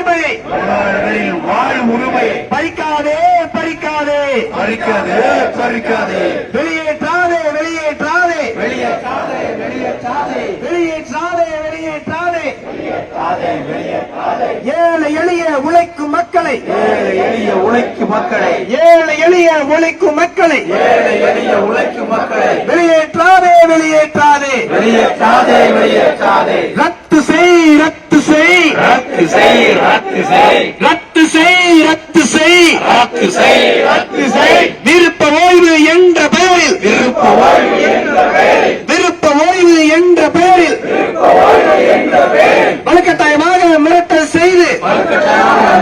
உரிமையை வாழும் உரிமையை பறிக்காதே பறிக்காதே பறிக்காதே பறிக்காதே வெளியேற்றாதே வெளியேற்றாதே வெளியேற்றாதே வெளியேற்றாதே வெளியேற்றாதே வெளியேற்றாதே வெளியேற்றாதே ஏழை எளிய உழைக்கும் மக்களை ஏழை எளிய உழைக்கும் மக்களை ஏழை எளிய உழைக்கும் மக்களை ஏழை எளிய உழைக்கும் மக்களை வெளியேற்றாதே வெளியேற்றாதே வெளியேற்றாதே வெளியேற்றாதே ரத்து செய் ரத்து செய் ரத்து செய் ரத்து செய் ரத்து செய் ரத்து செய் ரத்து செய் ரத்து செய் விருப்ப ஓய்வு என்ற பெயரில் விருப்ப ஓய்வு என்ற பெயரில் விருப்ப ஓய்வு என்ற பெயரில் வலுக்கட்டாயமாக மிரட்டல் செய்து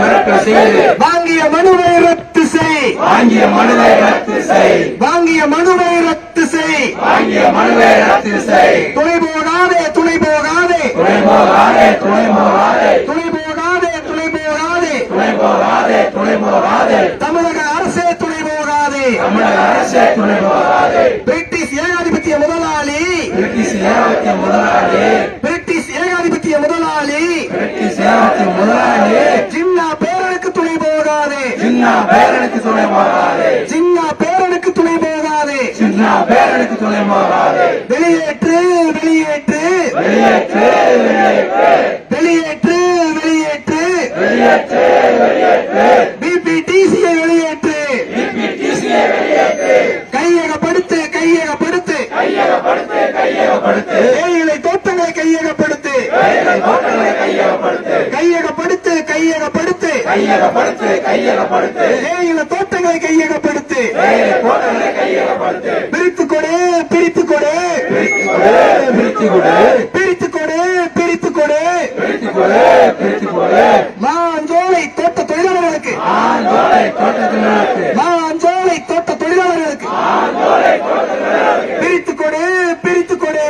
மிரட்டல் செய்து வாங்கிய மனுவை ரத்து செய் வாங்கிய மனுவை ரத்து செய் வாங்கிய மனுவை ரத்து செய் வாங்கிய மனுவை ரத்து செய் துணை போகாதே துணை போகாதே துணை போகாதே துணை போகாதே துணை போகாதே துணை போகாதே துணை போகாதே துணை போகாதே தமிழக அரசே துணை போகாதே தமிழக அரசே துணை போகாதே பிரிட்டிஷ் ஏகாதிபத்திய முதலாளி பிரிட்டிஷ் ஏகாதிபத்திய முதலாளி பிரிட்டிஷ் ஏகாதிபத்திய முதலாளி பிரிட்டிஷ் ஏகாதிபத்திய முதலாளி ஜின்னா பேரனுக்கு துணை போகாதே சின்ன பேரனுக்கு துணை போகாதே ஜின்னா பேரனுக்கு துணை போகாதே சின்ன பேரனுக்கு துணை போகாதே வெளியேற்று வெளியேற்று வெளியேற்று வெளியேற்று வெளியேற்று வெளியேற்று வெளியேற்று பிபிடிசியை வெளியேற்று பிபிடிசியை வெளியேற்று கையகப்படுத்து கையகப்படுத்து கையகப்படுத்து கையகப்படுத்து தேயிலை தோட்டங்களை கையகப்படுத்து தோட்டங்களை கையகப்படுத்து கையகப்படுத்து கையகப்படுத்து கையகப்படுத்து கையகப்படுத்து தேயிலை தோட்டங்களை கையகப்படுத்து தோட்டங்களை கையகப்படுத்து பிரித்து கொடு பிரித்து கொடு பிரித்து கொடு பிரித்து கொடு பிரித்து கொடு பிரித்து கொடு பிரித்து கொடு மாஞ்சோலை தோட்ட தொழிலாளர்களுக்கு தோட்டத்தினருக்கு மாஞ்சோலை தோட்ட தொழிலாளர்களுக்கு பிரித்து கொடு பிரித்து கொடு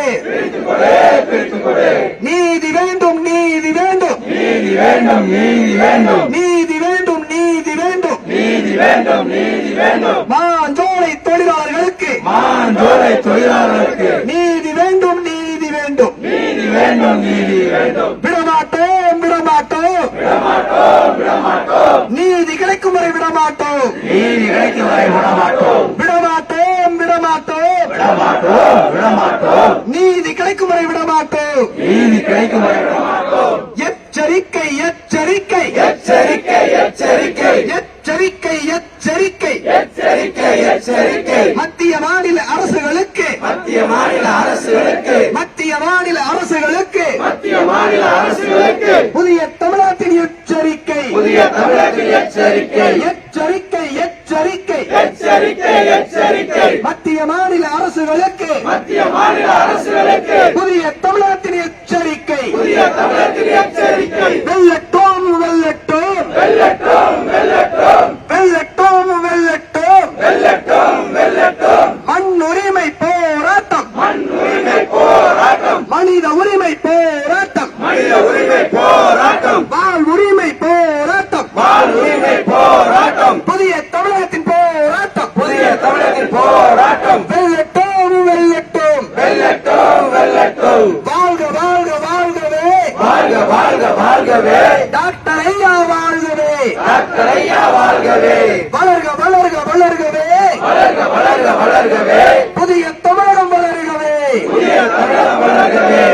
பிரித்து கொடு நீதி வேண்டும் நீதி வேண்டும் நீதி வேண்டும் நீதி வேண்டும் நீதி வேண்டும் நீதி வேண்டும் நீதி வேண்டும் நீதி வேண்டும் மாஞ்சோலை தொழிலாளர்களுக்கு மாஞ்சோலை தொழிலாளருக்கு நீதி வேண்டும் நீதி வேண்டும் நீதி வேண்டும் நீதி வேண்டும் விடமாட்டோம் விடமாட்டோம் விடமாட்டோம் விடமாட்டோம் நீதி கிடைக்கும் வரை விடமாட்டோம் நீதி கிடைக்கும் வரை விடமாட்டோம் விடமாட்டோம் விடமாட்டோம் விடமாட்டோம் விடமாட்டோம் நீதி கிடைக்கும் வரை விடமாட்டோம் நீதி கிடைக்கும் வரை விடமாட்டோம் எச்சரிக்கை எச்சரிக்கை எச்சரிக்கை எச்சரிக்கை எச்சரிக்கை எச்சரிக்கை எச்சரிக்கை எச்சரிக்கை மத்திய மாநில அரசுகளுக்கு மத்திய மாநில அரசுகளுக்கு மத்திய மாநில அரசுகளுக்கு மத்திய மாநில அரசுகளுக்கு புதிய தமிழ்நாட்டின் எச்சரிக்கை புதிய தமிழகத்தின் எச்சரிக்கை எச்சரிக்கை எச்சரிக்கை எச்சரிக்கை எச்சரிக்கை மத்திய மாநில அரசுகளுக்கு மத்திய மாநில அரசுகளுக்கு புதிய தமிழ்நாட்டின் எச்சரிக்கை புதிய தமிழகத்தின் எச்சரிக்கை வெல்லட்டும் வெல்லட்டும் வெல்லட்டும் வெல்லட்டும் வெல்லட்டும் வெல்லட்டும் வெல்லட்டும் வெல்லட்டும் மண் உரிமை போராட்டம் மண் உரிமை போராட்டம் மனித உரிமை போராட்டம் மனித உரிமை போராட்டம் வாழ் உரிமை போராட்டம் வாழ் உரிமை போராட்டம் புதிய தமிழகத்தின் போராட்டம் புதிய தமிழகத்தின் போராட்டம் வெல்லட்டும் வெல்லட்டும் வெல்லட்டும் வெல்லட்டும் வாழ்க வாழ்க வாழ்கவே வாழ்க வாழ்க வாழ்கவே டாக்டர் ஐயா வாழ்கவே டாக்டர் ஐயா வாழ்கவே வளர்க வளர்க வளர்கவே வளர்க வளர்க வளர்கவே புதிய தமிழகம் வளர்கவே புதிய தமிழகம் வளர்கவே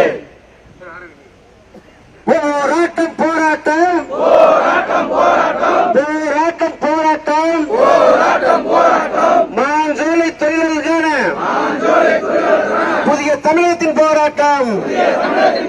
போராட்டம் போராட்டம் போராட்டம் போராட்டம் போராட்டம் போராட்டம் போராட்டம் போராட்டம் மாஞ்சோலை தொழிலாளர்களுக்கான புதிய தமிழகத்தின் போராட்டம்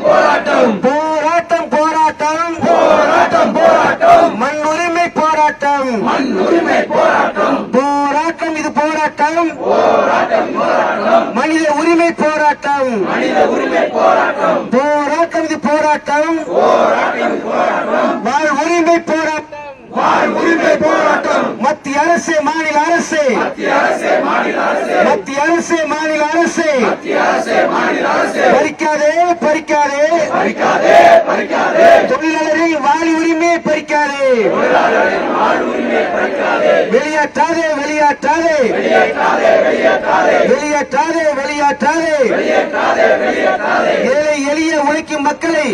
போராட்டம் போராட்டம் போராட்டம் போராட்டம் போராட்டம் மண் உரிமை போராட்டம் மண் உரிமை போராட்டம் போராட்டம் இது போராட்டம் போராட்டம் போராட்டம் மனித உரிமை போராட்டம் மனித உரிமை போராட்டம் போராட்டம் இது போராட்டம் போராட்டம் போராட்டம் வாழ் உரிமை போராட்டம் வாழ் உரிமை போராட்டம் மத்திய அரசு மாநில அரசு மத்திய அரசு மாநில அரசு மத்திய அரசு மாநில அரசு மத்திய அரசு மாநில அரசு பறிக்காதே பறிக்காதே பறிக்காதே பறிக்காதே தொழிலாளரின் வாழ் உரிமையை பறிக்காதே தொழிலாளர்களின் வாழ்வுரிமையை பறிக்காதே. வெளியேற்றாதே வெளியேற்றாதே வெளியேற்றாதே வெளியேற்றாதே. வெளியேற்றாதே வெளியேற்றாதே வெளியேற்றாதே வெளியேற்றாதே. ஏழை எளிய உழைக்கும் மக்களை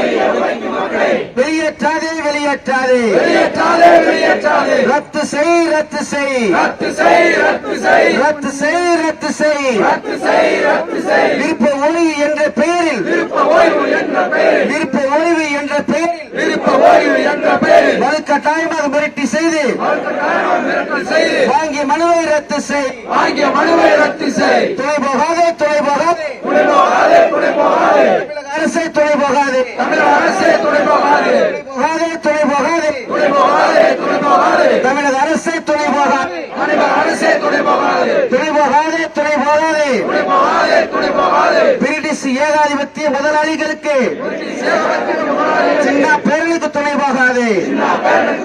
எளிய உழைக்கும் மக்களை வெளியேற்றாதே வெளியேற்றாதே வெளியேற்றாதே வெளியேற்றாதே. ரத்து செய் ரத்து செய் ரத்து செய் ரத்து செய் ரத்து செய் ரத்து செய் ரத்து செய் ரத்து செய். விருப்ப ஓய்வு என்ற பெயரில் விருப்ப ஓய்வு என்ற பெயரில் விருப்ப ஓய்வு என்ற பெயரில் விருப்ப ஓய்வு என்ற பெயரில் வலுக்கட்டாயமாக மிரட்டி செய்து மிரட்டல் செய்து வாங்கிய மனுவை ரத்து செய் வாங்கிய மனுவை ரத்து செய். துணை போகாதே துணை போகாதே துணை போகாதே துணை போகாதே. தமிழக அரசே துணை போகாதே தமிழக அரசே துணை போகாதே. போகாதே துணை போகாதே துணை போகாதே துணை போகாதே. தமிழக அரசே துணை போகாதே தமிழக அரசே துணை போகாதே. துணை போகாதே துணை போகாதே துணை போகாதே துணை போகாதே. பிரிட்டிஷ் ஏகாதிபத்திய முதலாளிகளுக்கு சின்ன பேரலுக்கு துணை போகாதே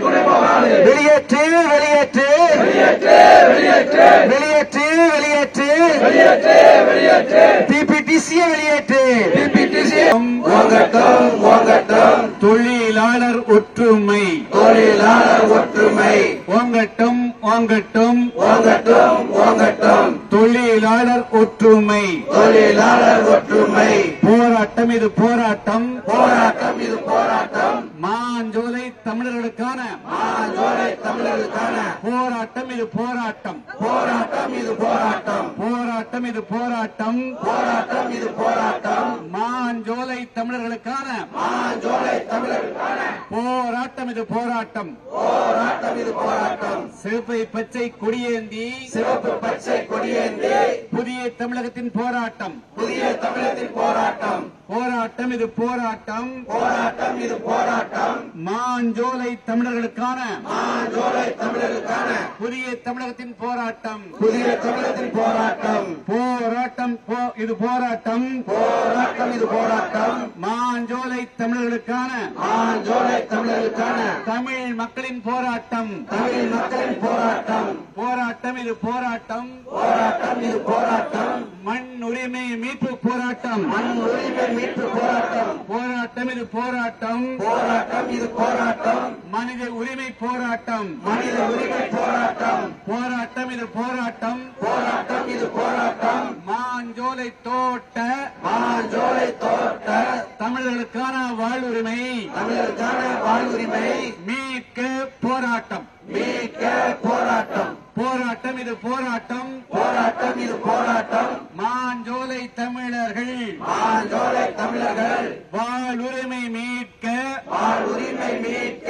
துணை போகாதே. வெளியேற்று வெளியேற்று வெளியேற்று வெளியேற்று வெளியேற்று வெளியேற்று வெளியேற்று வெளியேற்று. பிபிடிசியை வெளியேற்று பிபிடிசி வாங்கட்டும் வாங்கட்டும். தொழிலாளர் ஒற்றுமை தொழிலாளர் ஒற்றுமை ஓங்கட்டும் ஓங்கட்டும் வாங்கட்டும் வாங்கட்டும். தொழிலாளர் ஒற்றுமை தொழிலாளர் ஒற்றுமை. போராட்டம் இது போராட்டம் போராட்டம் இது போராட்டம். மாஞ்சோலை தமிழர்களுக்கான மாஞ்சோலை தமிழர்களுக்கான போராட்டம் இது போராட்டம் போராட்டம் இது போராட்டம். போராட்டம் இது போராட்டம் போராட்டம் இது போராட்டம். மாஞ்சோலை தமிழர்களுக்கான மாஞ்சோலை தமிழர்களுக்கான போராட்டம் இது போராட்டம் போராட்டம் இது போராட்டம். சிவப்பை பச்சை கொடியேந்தி சிவப்பு பச்சை கொடியேந்தி புதிய தமிழகத்தின் போராட்டம் புதிய தமிழகத்தின் போராட்டம். போராட்டம் இது போராட்டம் போராட்டம் இது போராட்டம். மாஞ்சோலை தமிழர்களுக்கான மாஞ்சோலை தமிழர்களுக்கான புதிய தமிழகத்தின் போராட்டம் புதிய தமிழகத்தின் போராட்டம். போராட்டம் இது போராட்டம் போராட்டம் இது போராட்டம். மாஞ்சோலை தமிழர்களுக்கான மாஞ்சோலை தமிழர்களுக்கான தமிழ் மக்களின் போராட்டம் தமிழ் மக்களின் போராட்டம். போராட்டம் இது போராட்டம் போராட்டம் இது போராட்டம். மண் உரிமை மீட்பு போராட்டம் மண் உரிமை மீட்பு போராட்டம். போராட்டம் இது போராட்டம் போராட்டம் இது போராட்டம். மனித உரிமை போராட்டம் மனித உரிமை போராட்டம். போராட்டம் இது போராட்டம் போராட்டம் இது போராட்டம். மாஞ்சோலை தோட்ட மாஞ்சோலை தோட்ட தமிழர்களுக்கான வாழ்வுரிமை தமிழருக்கான வாழ்வுரிமை மீட்க போராட்டம் மீட்க போராட்டம். போராட்டம் இது போராட்டம் போராட்டம் இது போராட்டம். மாஞ்சோலை தமிழர்கள் மாஞ்சோலை தமிழர்கள் வாழ்வுரிமை மீட்க வாழ்வுரிமை மீட்க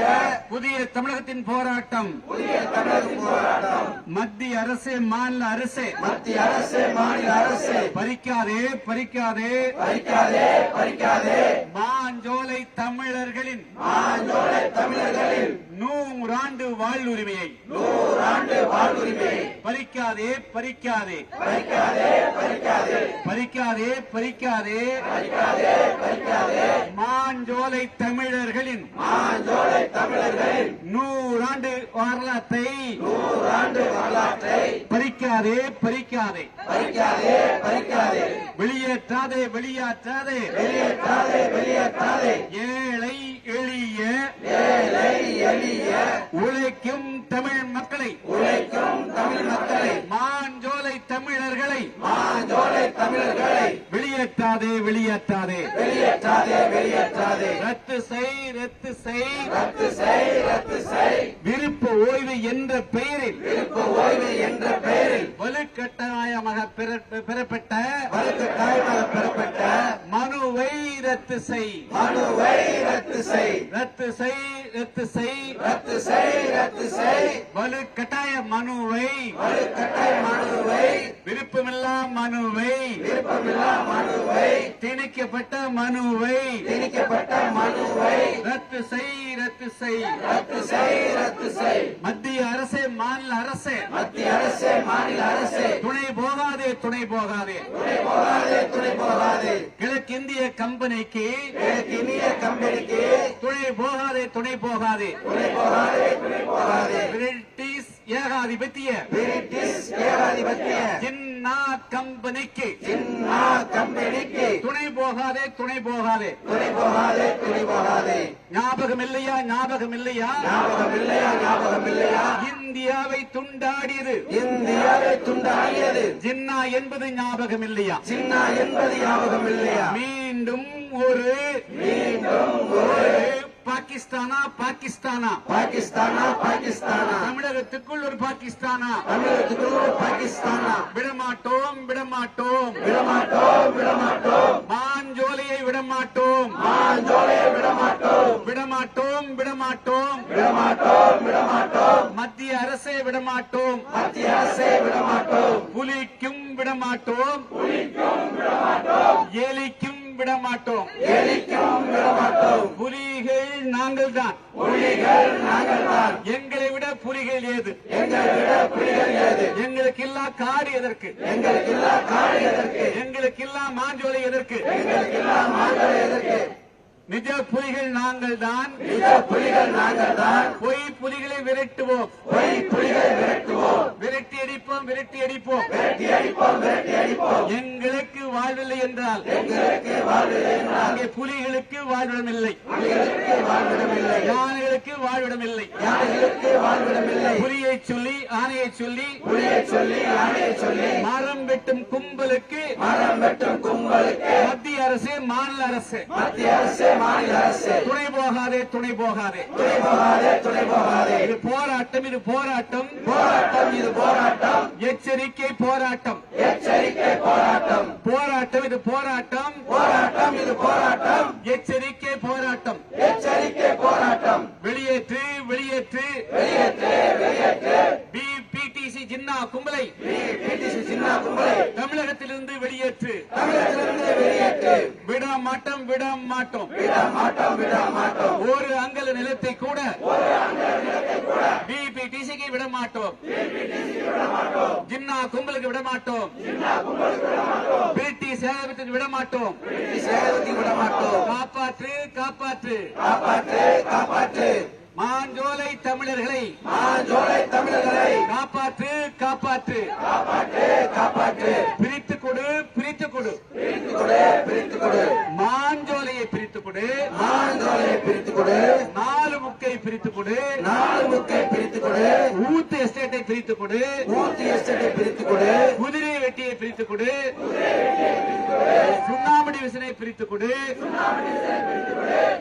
புதிய தமிழகத்தின் போராட்டம் புதிய தமிழகத்தின் போராட்டம். மத்திய அரசு மாநில அரசு மத்திய அரசு மாநில அரசு பறிக்காதே பறிக்காதே பறிக்காதே பறிக்காதே. மாஞ்சோலை தமிழர்களின் மாஞ்சோலை தமிழர்களின் 100 ஆண்டு வாழ்வுரிமையை 100 ஆண்டு வாழ்வுரிமையை பறிக்காதே பறிக்காதே பறிக்காதே பறிக்காதே பறிக்காதே பறிக்காதே பறிக்காதே பறிக்காதே. மாஞ்சோலை தமிழர்களின் மாஞ்சோலை தமிழர்களின் 100 ஆண்டு வரலாற்றை 100 ஆண்டு வரலாற்றை பறிக்காதே பறிக்காதே பறிக்காதே பறிக்காதே. வெளியேற்றாதே வெளியேற்றாதே வெளியேற்றாதே வெளியேற்றாதே. ஏழை எளிய ஏழை எளிய உழைக்கும் தமிழ் மக்களை உழைக்கும் தமிழ் மக்களை மாஞ்சோலை தமிழர்களை மாஞ்சோலை தமிழர்களை வெளியேற்றாதே வெளியேற்றாதே வெளியேற்றாதே வெளியேற்றாதே. ரத்து செய் ரத்து செய் ரத்து செய் ரத்து செய். விருப்ப ஓய்வு என்ற பெயரில் விருப்ப ஓய்வு என்ற பெயரில் வலுக்கட்டாயமாக பெறப்பட்ட வலுக்கட்டாயமாக பெறப்பட்ட மனுவை ரத்து செய் மனுவை ரத்து செய் ரத்து செய் ரத்து செய் ரத்து செய் ரத்து செய். வலுக்கட்டாய மனுவை வலுக்கட்டாய மனுவை விருப்பமில்லா மனுவை விருப்பமில்லா மனுவை திணிக்கப்பட்ட மனுவை திணிக்கப்பட்ட மனுவை ரத்து செய் ரத்து செய் ரத்து செய் ரத்து செய். மத்திய அரசே மாநில அரசே மத்திய அரசு மாநில அரசு துணை போகாதே துணை போகாதே துணை போகாதே துணை போகாதே. கிழக்கிந்திய கம்பெனிக்கு கிழக்கிந்திய கம்பெனிக்கு துணை போகாதே துணை போகாதே துணை போகாதே துணை போகாதே. பிரிட்டிஷ் ஏகாதிபத்திய பிரிட்டிஷ் ஏகாதிபத்திய ஜின்னா கம்பெனிக்கு ஜின்னா கம்பெனிக்கு துணை போகாதே துணை போகாதே துணை போகாதே துணை போகாதே. ஞாபகம் இல்லையா ஞாபகம் இல்லையா ஞாபகம் இல்லையா ஞாபகம் இல்லையா? இந்தியாவை துண்டாடியது இந்தியாவை துண்டாடியது ஜின்னா என்பது ஞாபகம் இல்லையா? ஜின்னா என்பது ஞாபகம் இல்லையா? மீண்டும் ஒரு பாகிஸ்தானா பாகிஸ்தானா பாகிஸ்தானா பாகிஸ்தானா தமிழகத்துக்குள் ஒரு பாகிஸ்தானா தமிழகத்துக்குள் ஒரு பாகிஸ்தானா? விடமாட்டோம் விடமாட்டோம் விடமாட்டோம் விடமாட்டோம் மாஞ்சோலையை விடமாட்டோம் மாஞ்சோலையை விடமாட்டோம் விடமாட்டோம் விடமாட்டோம் விடமாட்டோம் விடமாட்டோம் மத்திய அரசை விடமாட்டோம் மத்திய அரசை விடமாட்டோம் புலிக்கும் விடமாட்டோம் எலிக்கும் விடமாட்டோம் எலிக்கும் விடமாட்டோம். புலிகள் நாங்கள் தான் புலிகள் நாங்கள் தான். எங்களை விட புலிகள் ஏது எங்களை விட புலிகள் ஏது? எங்களுக்கு இல்லா காடு எதற்கு எங்களுக்கு இல்லா காடு எதற்கு? எங்களுக்கு இல்லா மாஞ்சோலை எதற்கு எங்களுக்கு இல்லா மாஞ்சோலை எதற்கு? நிஜ புலிகள் நாங்கள் தான் நிஜ புலிகள் நாங்கள் தான். பொய் புலிகளை விரட்டுவோம் பொய் புலிகளை விரட்டுவோம். விரட்டி அடிப்போம் விரட்டி அடிப்போம் விரட்டி அடிப்போம் விரட்டி அடிப்போம். எங்களுக்கு வாழ்வில்லை என்றால் எங்களுக்கு வாழ்வில்லை என்றால் அங்கே புலிகளுக்கு வாழ்விடமில்லை புலிகளுக்கு வாழ்விடமில்லை. யானைகளுக்கு வாழ்விடமில்லை யானைகளுக்கு வாழ்விடமில்லை. புலியை சொல்லி ஆணையை சொல்லி புலியை சொல்லி யானையை சொல்லி மரம் வெட்டும் கும்பலுக்கு மரம் வெட்டும் கும்பலுக்கு மத்திய அரசு மாநில அரசு மத்திய அரசு மாநில அரசு துணை போகாதே துணை போகாதே துணை போகாதே துணை போகாதே. இது போராட்டம் இது போராட்டம் போராட்டம் இது போராட்டம். எச்சரிக்கை போராட்டம் எச்சரிக்கை போராட்டம். போராட்டம் இது போராட்டம் போராட்டம் இது போராட்டம். எச்சரிக்கை போராட்டம் எச்சரிக்கை போராட்டம். வெளியேற்று வெளியேற்று வெளியேற்று வெளியேற்று. பிடிசி ஜின்னா கும்பலை பிடிசி சின்ன கும்பலை தமிழகத்திலிருந்து வெளியேற்று தமிழகத்திலிருந்து வெளியேற்று. விட மாட்டோம் விட மாட்டோம் விட மாட்டோம் விட மாட்டோம். ஒரு அங்கல நிலத்தை கூட பிடிசிக்கு விட மாட்டோம் ஜின்னா கும்பலுக்கு விட மாட்டோம் பிரிட்டிஷ் ஏகாதிபத்தியத்தை விட மாட்டோம் பிரிட்டிஷ் ஏகாதிபத்தியத்தை விட மாட்டோம். காப்பாற்று காப்பாற்று காப்பாற்று காப்பாற்று. மாஞ்சோலை தமிழர்களை மாஞ்சோலை தமிழர்களை காப்பாற்று காப்பாற்று காப்பாற்று காப்பாற்று. பிரித்து கொடு பிரித்து கொடு பிரித்து கொடு பிரித்து கொடு. மாஞ்சோலையை பிரித்து கொடு மாஞ்சோலையை பிரித்து கொடு. நாலு முக்கை பிரித்து கொடு நாலு முக்கை பிரித்து கொடு. ஊத்து எஸ்டேட்டை பிரித்து கொடு ஊட்டி எஸ்டேட்டை பிரித்து கொடு. குதிரை வெட்டியை பிரித்து கொடு சுண்ணாம்பு டிவிஷனை பிரித்து கொடு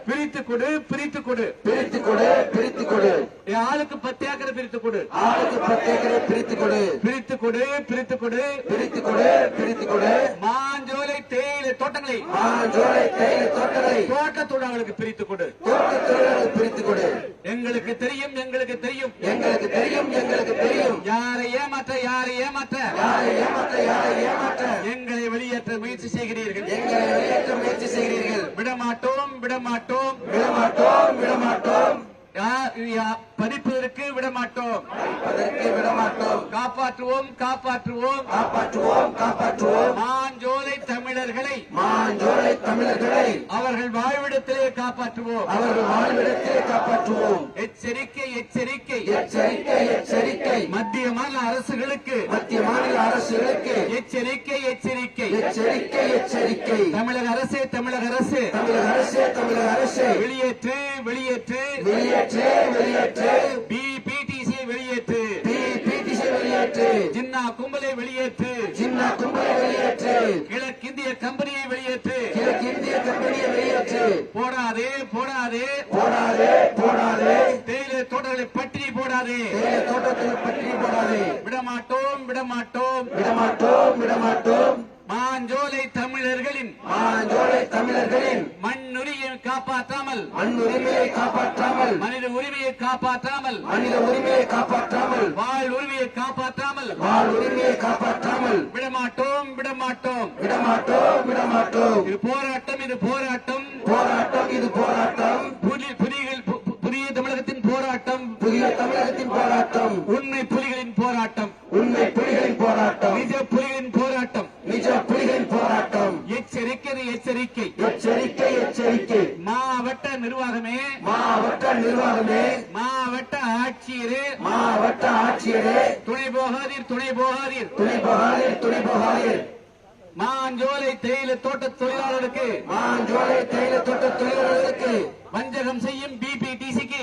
பிரித்து கொடு பிரித்து கொடு பிரித்து கொடு பிரித்து கொடு. என் ஆளுக்கு 10 ஏக்கரை பிரித்து கொடு ஆளுக்கு 10 ஏக்கரை பிரித்து கொடு. பிரித்து கொடு பிரித்து கொடு பிரித்து கொடு பிரித்து கொடு. மாஞ்சோலை தேயிலை தோட்டங்களை மாஞ்சோலை தேயிலை தோட்டங்களை தோட்ட தொழிலாளர்களுக்கு பிரித்து கொடு தோட்ட தொழிலாளர்கள் பிரித்து கொடு. எங்களுக்கு தெரியும் எங்களுக்கு தெரியும் எங்களுக்கு தெரியும் எங்களுக்கு தெரியும். யாரை ஏமாற்ற யாரை ஏமாற்ற யாரை ஏமாற்ற யாரை ஏமாற்ற எங்களை வெளியேற்ற முயற்சி செய்கிறீர்கள் எங்களை வெளியேற்ற முயற்சி செய்கிறீர்கள். விடமாட்டோம் விடமாட்டோம் விடமாட்டோம் விடமாட்டோம். படிப்பதற்கு விடமாட்டோம் அதற்கு விடமாட்டோம். காப்பாற்றுவோம் காப்பாற்றுவோம் காப்பாற்றுவோம் காப்பாற்றுவோம். மாஞ்சோலை தமிழர்களை மாஞ்சோலை தமிழர்களை அவர்கள் வாழ்விடத்திலே காப்பாற்றுவோம் அவர்கள் வாழ்விடத்தை காப்பாற்றுவோம். எச்சரிக்கை எச்சரிக்கை எச்சரிக்கை எச்சரிக்கை. மத்திய மாநில அரசுகளுக்கு மத்திய மாநில அரசுகளுக்கு எச்சரிக்கை எச்சரிக்கை எச்சரிக்கை எச்சரிக்கை. தமிழக அரசு தமிழக அரசு தமிழக அரசு தமிழக அரசு வெளியேற்று வெளியேற்று வெளியேற்று வெளியேற்று. பிடிசி வெளியேற்று பிடிசி வெளியேற்று. ஜின்னா கும்பலை வெளியேற்று சின்ன கும்பலை வெளியேற்று. கிழக்கிந்திய கம்பெனியை வெளியேற்று கிழக்கு இந்திய கம்பெனியை வெளியேற்று. போடாதே போடாதே போடாதே போடாதே. தேயிலை தோட்டங்களை பட்டினி போடாதே தேயிலை தோட்டத்தில் பற்றி போடாதே. விடமாட்டோம் விடமாட்டோம் விடமாட்டோம் விடமாட்டோம். மாஞ்சோலை தமிழர்களின் மாஞ்சோலை தமிழர்களின் மண்ணுரிமையை காப்பாற்றாமல் மண் உரிமையை காப்பாற்றாமல் மனித உரிமையை காப்பாற்றாமல் மனித உரிமையை காப்பாற்றாமல் வாழ் உரிமையை காப்பாற்றாமல் வாழ் உரிமையை காப்பாற்றாமல் விடமாட்டோம் விடமாட்டோம் விடமாட்டோம் விடமாட்டோம். இது போராட்டம் இது போராட்டம் போராட்டம் இது போராட்டம். புதிய தமிழகத்தின் போராட்டம் புதிய தமிழகத்தின் போராட்டம். உண்மை புலிகளின் போராட்டம் உண்மை புலிகளின் போராட்டம். நிஜ புலிகளின் போராட்டம் நிஜ புலிகளின் போராட்டம். எச்சரிக்கை எச்சரிக்கை எச்சரிக்கை எச்சரிக்கை. மாவட்ட நிர்வாகமே மாவட்ட நிர்வாகம் மூலமே மாவட்ட ஆட்சியரே மாவட்ட ஆட்சியரே துணை போகாதீர் துணை போகாதீர் மாஞ்சோலை தேயிலை தோட்ட தொழிலாளருக்கு மாஞ்சோலை தேயிலை தோட்ட தொழிலாளர்களுக்கு வஞ்சகம் செய்யும் பிபிடிசிக்கு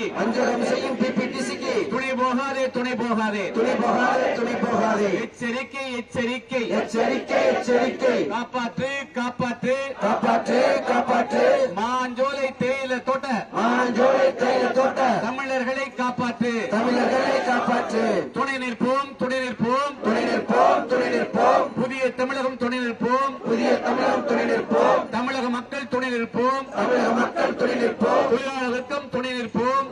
துணை போகாதே எச்சரிக்கை காப்பாற்று மாஞ்சோலை தேயிலை தோட்ட தமிழர்களை காப்பாற்று துணை நிற்போம் புதிய தமிழகம் துணை நிற்போம் தமிழக மக்கள் துணை நிற்போம் தொழிலாளர்களுக்கும் துணை நிற்போம்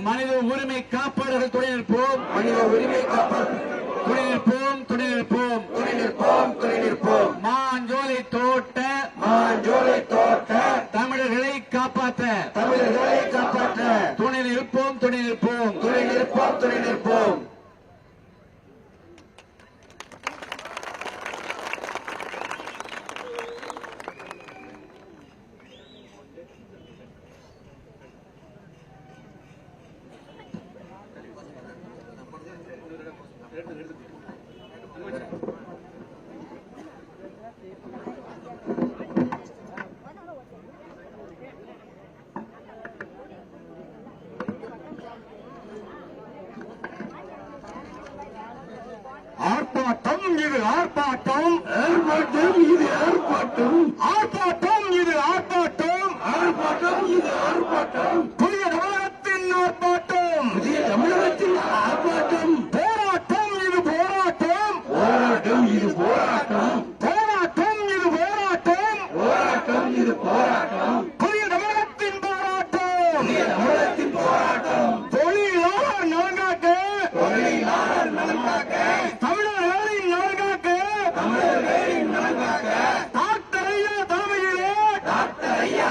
மனித உரிமை காப்பாளர்கள் துணை நிற்போம் மாஞ்சோலை தோட்ட தமிழர்களை காப்பாற்ற துணை நிற்போம் ஆர்ப்பாட்டம் இது ஆர்ப்பாட்டம் புதிய தமிழகத்தின் ஆர்ப்பாட்டம் போராட்டம் இது போராட்டம் புதிய தமிழகத்தின் போராட்டம் தொழிலாளர் நலங்காக்க தமிழர்களின் நலங்காக்க டாக்டர் ஐயா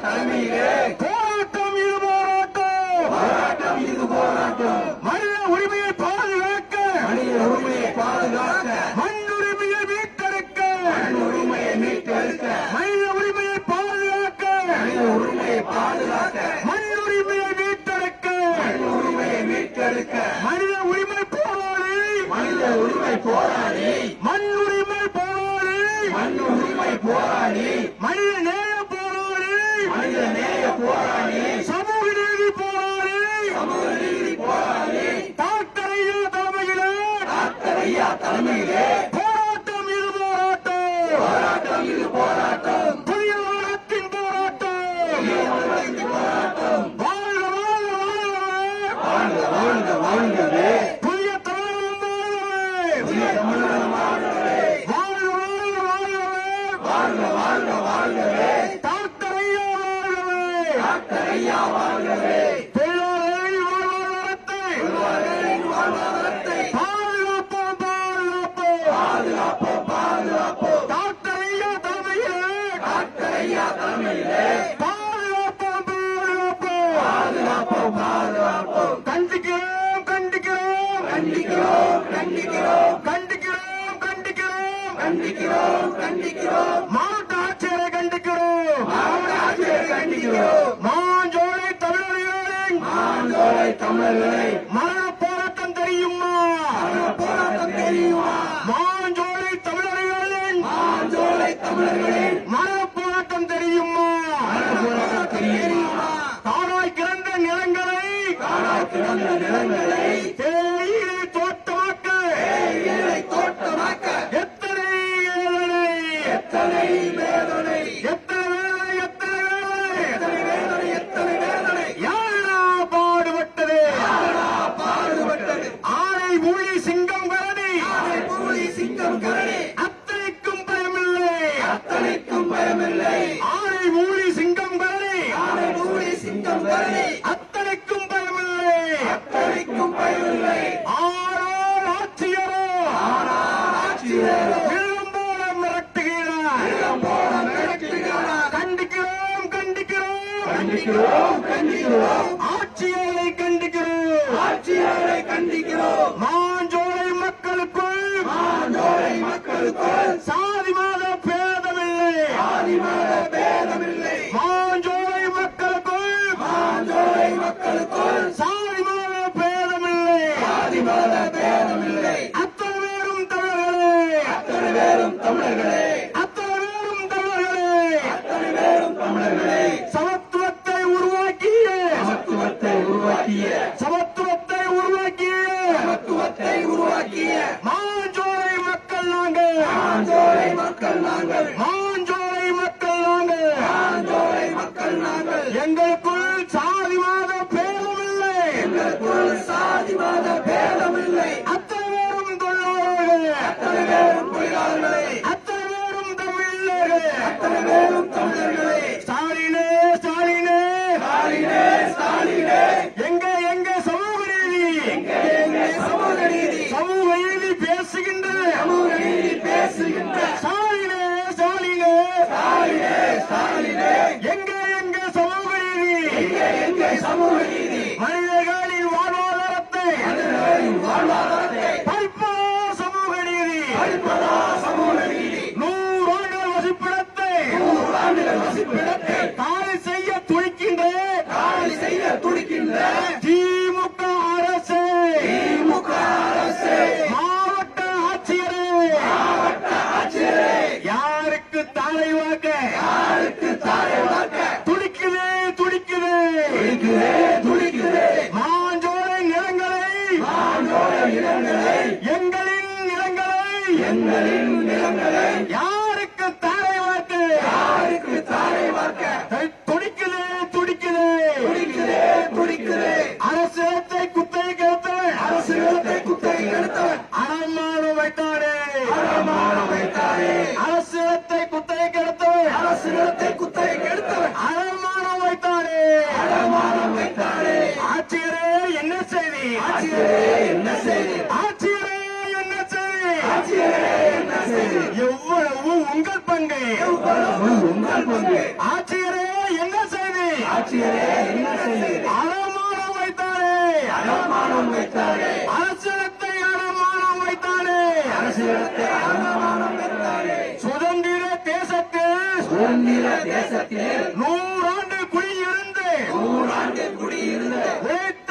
தலைமையிலே போராட்டம் இது போராட்டம் மனித உரிமையை பாதுகாக்க மண்ணுரிமையை மீட்டெடுக்க மனித உரிமையை பாதுகாக்க மண்ணுரிமையை மீட்டெடுக்க மனித உரிமை போராளி மண்ணுரிமை போராளி மனித நேய போராளி சமூக நீதி போராளி டாக்டர் ஐயா தலைமையிலே போராட்டம் இது போராட்டம் புதிய உலகத்தின் போராட்டம் வாழ்கவே புதிய தமிழகம் வாழ்கவே டாக்டர் ஐயா வாழ்கவே தொழிலாளர்களின் வாழ்வாதாரத்தை பாதுகாப்போம் டாக்டர் ஐயா தலைமையிலே பாதுகாப்போம் கண்டிக்கிறோம் மாவட்ட ஆட்சியரை கண்டிக்கிறோம் மாஞ்சோலை தமிழர்களை மரண போராட்டம் தெரியுமா மாஞ்சோலை தமிழர்களின் மரண போராட்டம் தெரியுமா தாராய் கிடந்த நிலங்களை தேயிலை தோட்டமாக்க எத்தனை வேதனை யாரா பாடுபட்டது ஆனை ஊழி சிங்கம் கரணி அத்தனைக்கும் பயமில்லை ஆனை ஊழி சிங்கம் கரணி அத்தனைக்கும் பயமில்லை ஆறார் ஆட்சியரோ விளம்போல மிரட்டுகிறார் கண்டிக்கிறோம் ஆட்சியரை கண்டிக்கிறோம் மாஞ்சோலை மக்களுக்குள் சாதி மத பேதமில்லை தமிழர்களே, அத்தனை பேரும் தமிழர்களே, சமத்துவத்தை உருவாக்கிய மாஞ்சோலை மக்கள் நாங்கள், எங்களுக்குள் சாதிவாத பேதமில்லை, அத்தனை பேரும் தொழிலாளர்களே, அத்தனை பேரும் தமிழர்களே, ஸ்டாலினே எங்க சமூக நீதி பேசுகின்ற ஸ்டாலினே எங்க சமூக நீதி மனிதர்களின் வாழ்வாதாரத்தை பறிப்பதா சமூக நீதி 100 ஆண்டுகள் வசிப்பிடத்தை காலி செய்ய துடிக்கின்ற திமுக அரசு மாவட்ட ஆட்சியரே யாருக்கு தாரை வாக்க துடிக்குது மாஞ்சோலை நிலங்களை எங்களின் நிலங்களை யாருக்கு தாரை வாக்க துடிக்குது அரசியலத்தை குத்தகை கெடுத்தவன் அடமானம் வைத்தானே அரசியலத்தை குத்தகை கெடுத்தவன் அடமானம் வைத்தானே ஆட்சியரே என்ன செய்தி எவ்வளவு உங்கள் பங்கு ஆட்சியரே என்ன செய்தி அடமானம் வைத்தானே அரசியலத்தை அடமானம் வைத்தானே சுதந்திர தேசத்தில் 100 ஆண்டு குடியிருந்து உழைத்த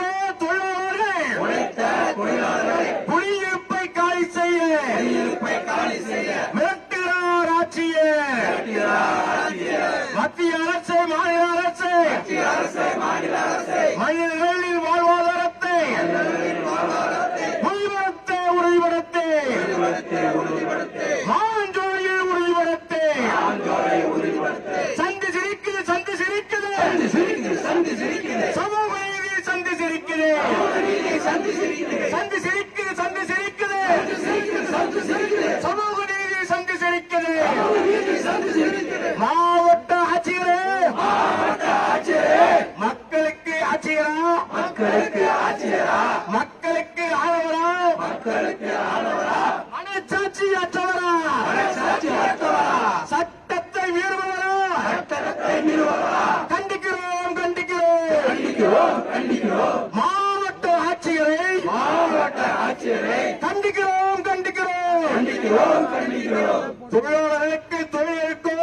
தொழிலாளர்கள் குடியிருப்பை காலி செய்ய மிரட்டுகிறார் ஆட்சியே மத்திய அரசு மாநில அரசு மனிதர்களின் வாழ்வாதாரத்தை உறுதிப்படுத்த மாஞ்சோலையில் உறுதிப்படுத்த சந்தி சிரிக்குது சமூக நீதி சந்தி சிரிக்குது சமூக நீதி சந்தி சிரிக்குது மாவட்ட ஆட்சியரே மக்களுக்கு ஆட்சியரா மக்களுக்கு ஆளவரா மனச்சாட்சி அற்றவரா சட்டத்தை மீறுபவரா கண்டிக்கிறோம் மாவட்ட ஆட்சியரை கண்டிக்கிறோம் தொழிலாளர்களுக்கு தொழிலுக்கும்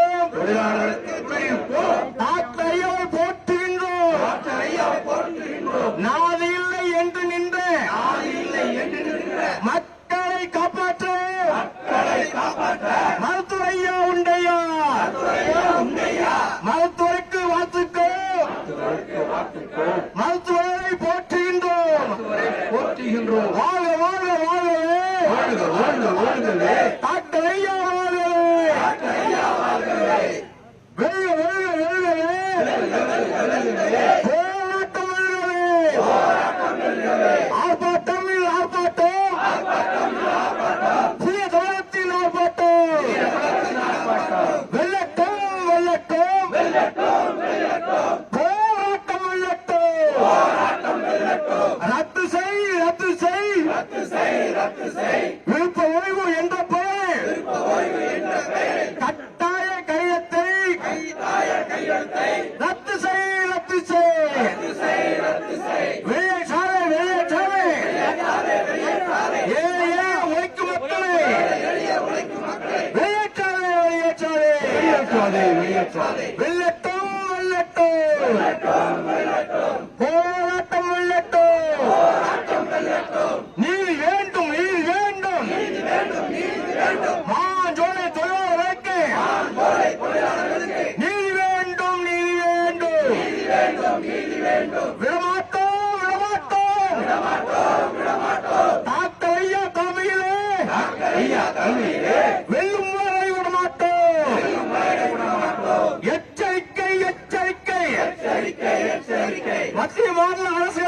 டாக்டர் ஐயாவை போற்றுகின்றோம் நாதி இல்லை என்று நின்ற மக்களை காப்பாற்ற மருத்துவர் ஐயா உண்டையா மருத்துவருக்கு வாழ்த்துக்கள் மருத்துவரை போற்றுகின்றோம் வாழ்கவே டாக்டர் ஐயா வாழ்கவே ஆர்ப்பாட்டம் புதிய தமிழகத்தின் ஆர்ப்பாட்டம் வெள்ளட்டும் போராட்டம் வெள்ளட்டும் ரத்து செய் விருப்ப ஓய்வு என்ற பெயர் கட்டாய கையெழுத்தை ரத்து செய் வெளியேற்றாதே உழைக்கும் மக்களை வெளியேற்றாதே வெள்ளட்டும் போராட்டம் வெள்ளட்டும் நீதி வேண்டும் மாஞ்சோலை தொழிலாளர் விடமாட்டோம் டாக்டர் ஐயா தலைமையிலே வெல்லும் வரை விடமாட்டோம். எச்சரிக்கை மத்திய மாநில அரசு